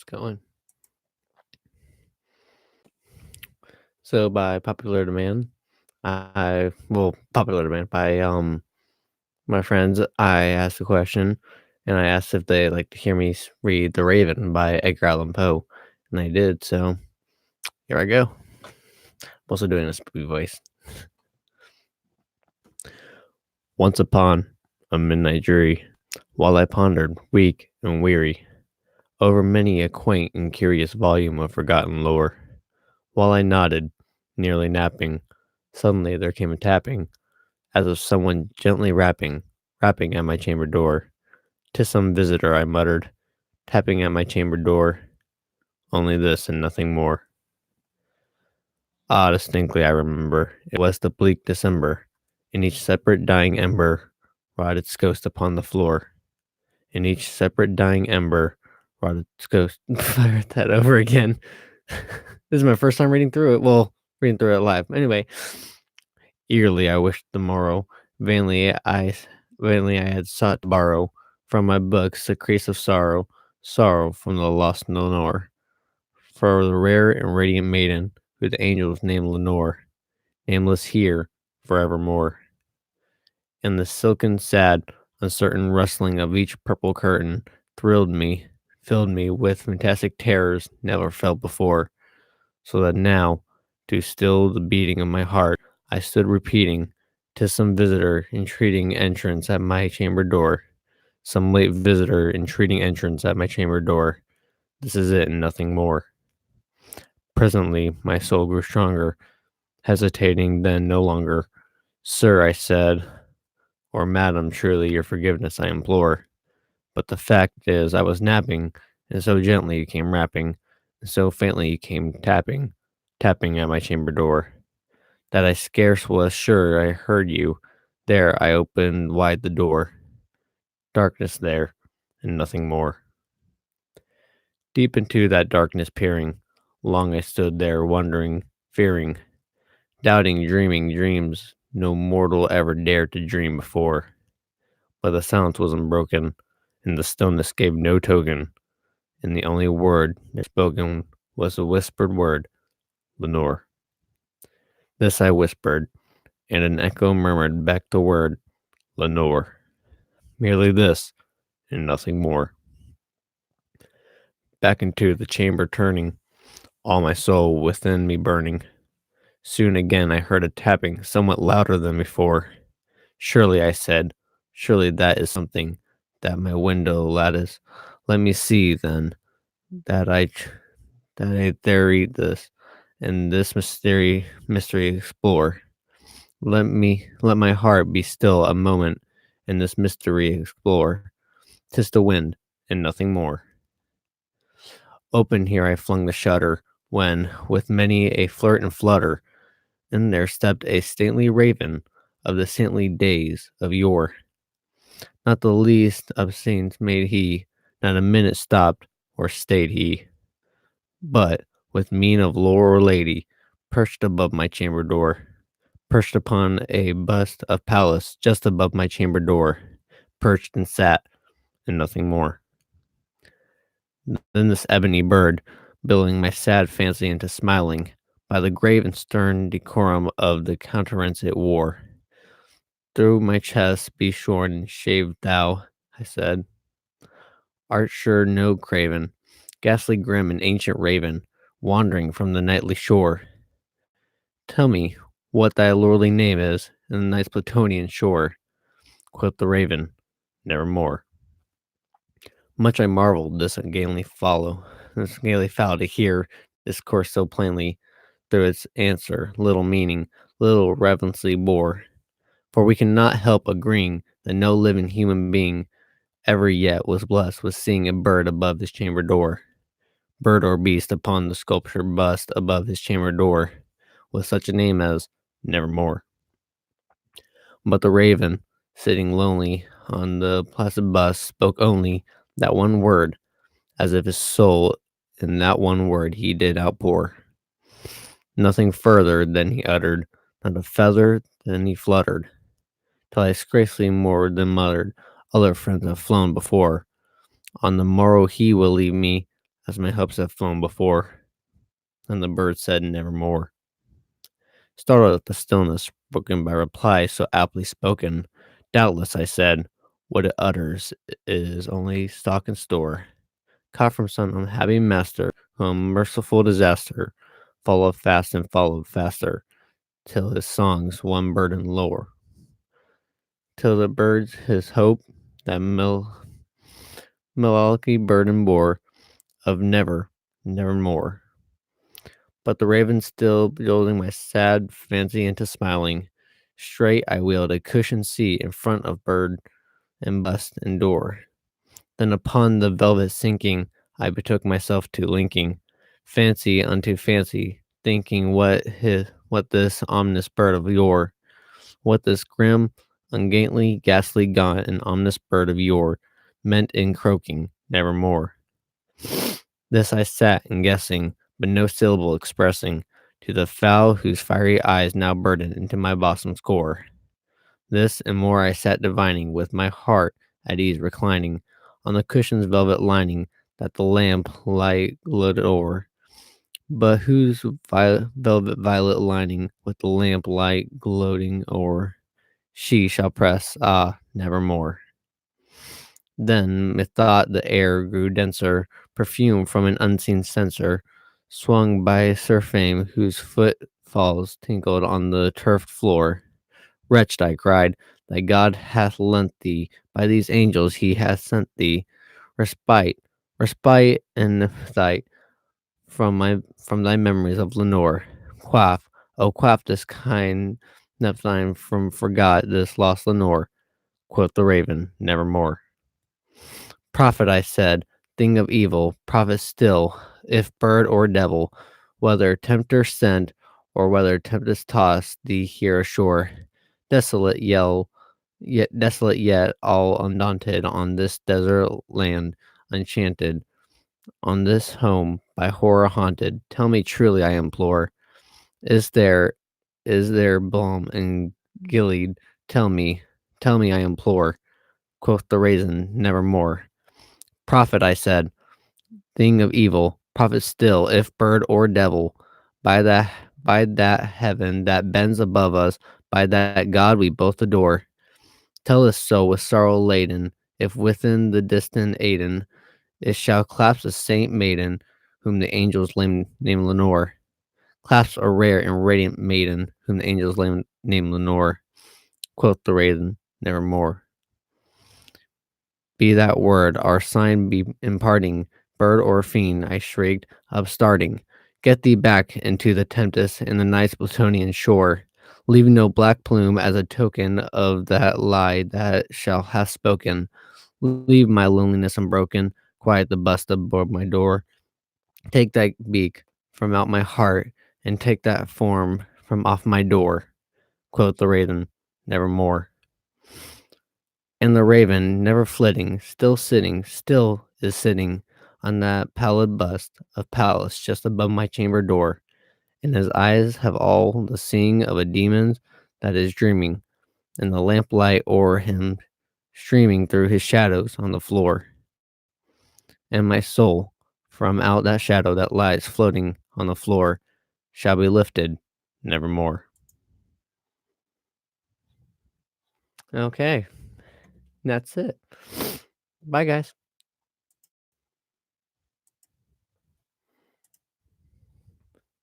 It's going. So by popular demand, popular demand by my friends, I asked a question, and I asked if they like to hear me read *The Raven* by Edgar Allan Poe, and they did. So here I go. I'm also doing a spooky voice. Once upon a midnight dreary, while I pondered, weak and weary, over many a quaint and curious volume of forgotten lore, while I nodded, nearly napping, suddenly there came a tapping, as of someone gently rapping at my chamber door. "'Tis some visitor," I muttered, tapping at my chamber door. Only this and nothing more. Ah, distinctly I remember, it was the bleak December, and each separate dying ember wrought its ghost upon the floor. And each separate dying ember wrought its ghost. I read that over again. This is my first time reading through it. Well, reading through it live. Anyway, eagerly I wished the morrow. Vainly I had sought to borrow from my books a crease of sorrow, sorrow from the lost Lenore. For the rare and radiant maiden, who the angels named Lenore, nameless here forevermore. And the silken, sad, uncertain rustling of each purple curtain thrilled me, filled me with fantastic terrors never felt before, so that now, to still the beating of my heart, I stood repeating, "'Tis some visitor entreating entrance at my chamber door. Some late visitor entreating entrance at my chamber door. This is it and nothing more." Presently my soul grew stronger, hesitating then no longer. "Sir," I said, "or madam, surely your forgiveness I implore. But the fact is I was napping, and so gently you came rapping, and so faintly you came tapping at my chamber door, that I scarce was sure I heard you. There I opened wide the door. Darkness there, and nothing more." Deep into that darkness peering, long I stood there wondering, fearing, doubting, dreaming dreams no mortal ever dared to dream before. But the silence was unbroken, and the stillness gave no token, and the only word there spoken was the whispered word, "Lenore." This I whispered, and an echo murmured back the word, "Lenore." Merely this, and nothing more. Back into the chamber turning, all my soul within me burning. Soon again I heard a tapping somewhat louder than before. "Surely," I said, "surely that is something that my window lattice. Let me see, then, that I there read this, and this mystery explore. Let my heart be still a moment, and this mystery explore. 'Tis the wind, and nothing more." Open here I flung the shutter, when, with many a flirt and flutter, in there stepped a stately raven of the saintly days of yore. Not the least obscene made he, not a minute stopped or stayed he, but, with mien of lord or lady, perched above my chamber door, perched upon a bust of Pallas just above my chamber door, perched and sat, and nothing more. Then this ebony bird, billowing my sad fancy into smiling, by the grave and stern decorum of the countenance it wore. "Through my chest be shorn and shaved thou," I said. "Art sure no craven, ghastly grim and ancient raven, wandering from the nightly shore? Tell me what thy lordly name is in the night's Plutonian shore." Quoth the raven, "Nevermore." Much I marveled this ungainly fowl to hear discourse so plainly, through its answer little meaning, little relevancy bore. For we cannot help agreeing that no living human being ever yet was blessed with seeing a bird above his chamber door, bird or beast upon the sculpture bust above his chamber door, with such a name as Nevermore. But the raven, sitting lonely on the placid bust, spoke only that one word, as if his soul in that one word he did outpour. Nothing further than he uttered, not a feather than he fluttered, till I scarcely more than muttered, "Other friends have flown before. On the morrow he will leave me, as my hopes have flown before. And the bird said nevermore. Startled at the stillness broken by reply so aptly spoken, doubtless I said, what it utters is only stock and store, caught from some unhappy master, whom merciful disaster followed faster, till his songs one burden lower, till the birds his hope, that melancholy burden bore, of nevermore. But the raven still building my sad fancy into smiling, straight I wheeled a cushioned seat in front of bird and bust and door. Then upon the velvet sinking, I betook myself to linking fancy unto fancy, thinking what this ominous bird of yore, what this grim, ungainly, ghastly gaunt and ominous bird of yore meant in croaking nevermore. This I sat in guessing, but no syllable expressing to the fowl whose fiery eyes now burdened into my bosom's core. This and more I sat divining, with my heart at ease reclining on the cushion's velvet lining that the lamp light gloated o'er, but whose velvet violet lining with the lamp light gloating o'er she shall press, nevermore. Then methought the air grew denser, perfume from an unseen censer, swung by Sir Fame, whose footfalls tinkled on the turfed floor. Wretched, I cried, thy God hath lent thee, by these angels he hath sent thee, respite, respite and sight from thy memories of Lenore. Quaff, oh quaff this kind Nepthine from forgot this lost Lenore, quoth the raven, nevermore. Prophet, I said, thing of evil, prophet still, if bird or devil, whether tempter sent, or whether tempest tossed thee here ashore, desolate desolate yet all undaunted on this desert land, enchanted, on this home by horror haunted, tell me truly, I implore, is there is there balm in Gilead? Tell me, I implore, quoth the raisin, nevermore. Prophet, I said, thing of evil, prophet still, if bird or devil, by that by that heaven that bends above us, by that God we both adore, tell us so with sorrow laden, if within the distant Aidenn it shall clasp a saint maiden, whom the angels name Lenore. Clasp a rare and radiant maiden, whom the angels name Lenore, quoth the raven, nevermore. Be that word our sign be imparting, bird or fiend, I shrieked, upstarting. Get thee back into the tempest and the night's Plutonian shore, leaving no black plume as a token of that lie that shall have spoken. Leave my loneliness unbroken, quiet the bust aboard my door. Take that beak from out my heart, and take that form from off my door, quoth the raven, nevermore. And the raven, never flitting, still is sitting on that pallid bust of Pallas just above my chamber door, and his eyes have all the seeing of a demon that is dreaming, and the lamplight o'er him streaming through his shadows on the floor. And my soul, from out that shadow that lies floating on the floor, shall be lifted nevermore. Okay, that's it. Bye, guys.